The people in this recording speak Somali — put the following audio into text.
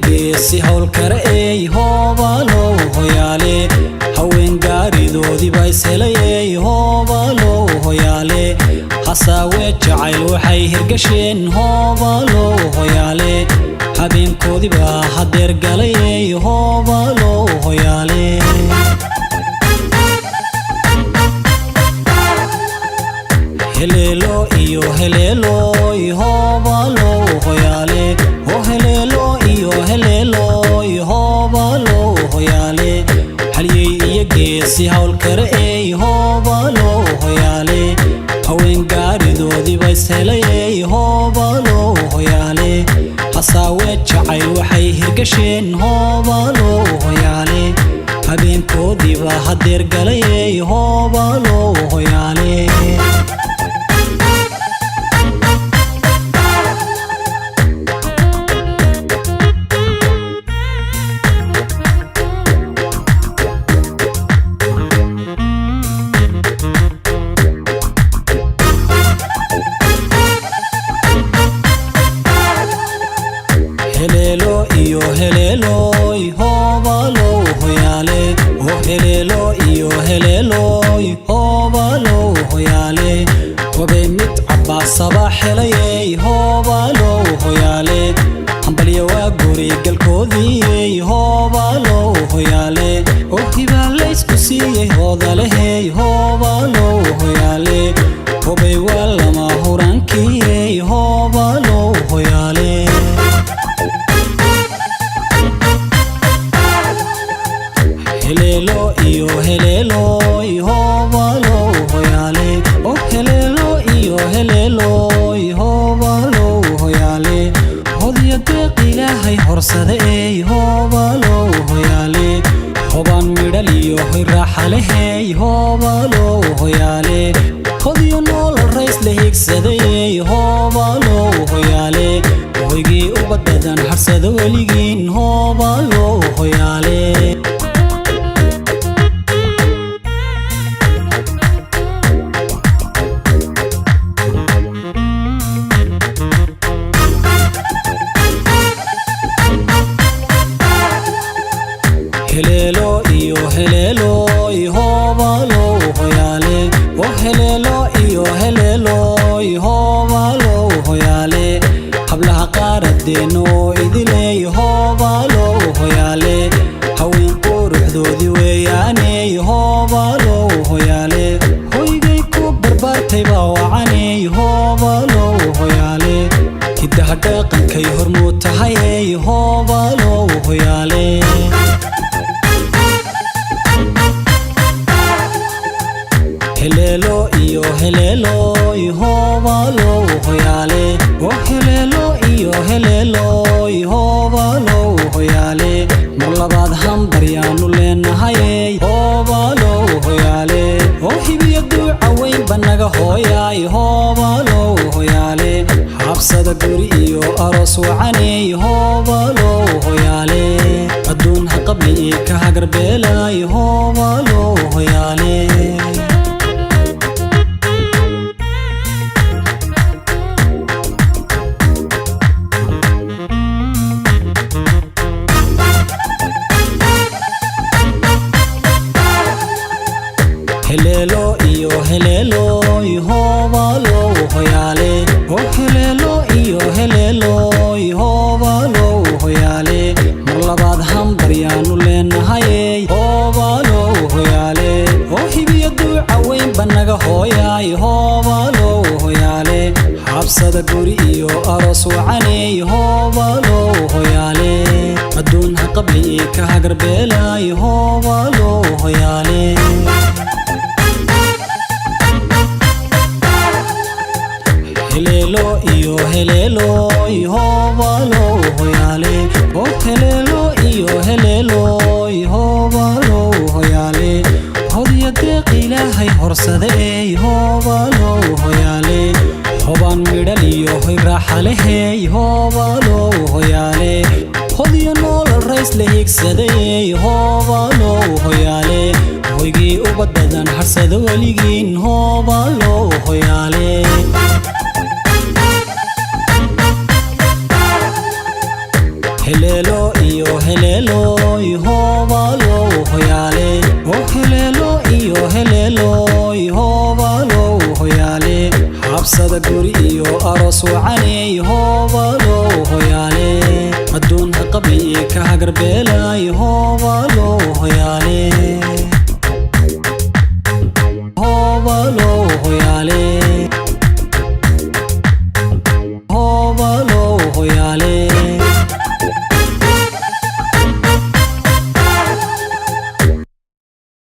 geesi hawl kare ey hoobalo hoyaale haween gaaridoodii baa ishelayey hoobalo hoyaale hasaawe jacayl waxay hirgasheen hoobalo hoyaale habeenkoodii baa hadeer galayey hoobalo hoyaale helelo iyo helelo hoobalo hoyaale helelo iyo helelo hoobalo hoyaale haliyey iyo geesi hawl kare ey hoobalo hoyaale haween gaaridoodii baa ishelayey hoobalo hoyaale hasaawe jacayl waxay hirgasheen hoobalo hoyaale habeenkoodii baa hadeer galayey hoobalo hoyaale helelo iyo helelo hoobalo hoyaale helelo iyo helelo hoobalo hoyaale hobey mid cabbaasaba helayey hoobalo hoyaale hambalya waa guri galkoodii hoobalo hoyaale hibaa laysku siiyey hoodalehey hoobalo hoyaale hobey waa lama huraankii hoobalo hoyaale helelo iyo helelo hoobalo hoyaale helelo iyo helelo hoobalo hoyaale hodiyo deeq ilaahay horsade ey hoobalo hoyaale hobaan midhal iyo hoy raaxa lehey hoobalo hoyaale hodiyo noolal rays la higsadayey hoobalo hoyaale hoygii ubadadan harsada weligiin hoobalo hoyaale helelo iyo helelo hoobalo hoyaale helelo iyo helelo hoobalo hoyaale hablaha qaaradeeno idiley hoobalo hoyaale haween quruxdoodii weeyaaney hoobalo hoyaale hoygay ku barbaartay baa wacaney hoobalo hoyaale hiddaha dhaqankay hormuud tahayey hoobalo hoyaale helelo iyo helelo hoobalo hoyaale helelo iyo helelo hoobalo hoyaale mar labaad hambaryaanu leenahayey hoobalo hoyaale hibiyo duuca weynba naga hooyaay hoobalo hoyaale habsada guri iyo aroos wacaney hoobalo hoyaale adduun ha qabli ii ka hagarbeelay hoobalo hoyaale helelo iyo helelo hoobalo hoyaale helelo iyo helelo hoobalo hoyaale mar labaad hambaryaanu leenahayey hoobalo hoyaale hibiyo duuca weynba naga hooyaay hoobalo hoyaale habsada guri iyo aroos wacaney hoobalo hoyaale adduun ha qabli ii ka hagarbeelay hoobalo hoyaale helelo iyo helelo hoobalo hoyaale helelo iyo helelo hoobalo hoyaale hodiyo deeq ilaahay horsade ey hoobalo hoyaale hobaan midhal iyo hoy raaxa lehey hoobalo hoyaale hodiyo noolal rays la higsadayey hoobalo hoyaale hoygii ubadadan harsada weligiin hoobalo hoyaale هلالو إيو هلالو يهوبالو هيالي هلالو إيو هلالو يهوبالو هيالي حبسة قوري إيو أرس وعني يهوبالو هيالي مدون قبي كهقر بلا يهوبالو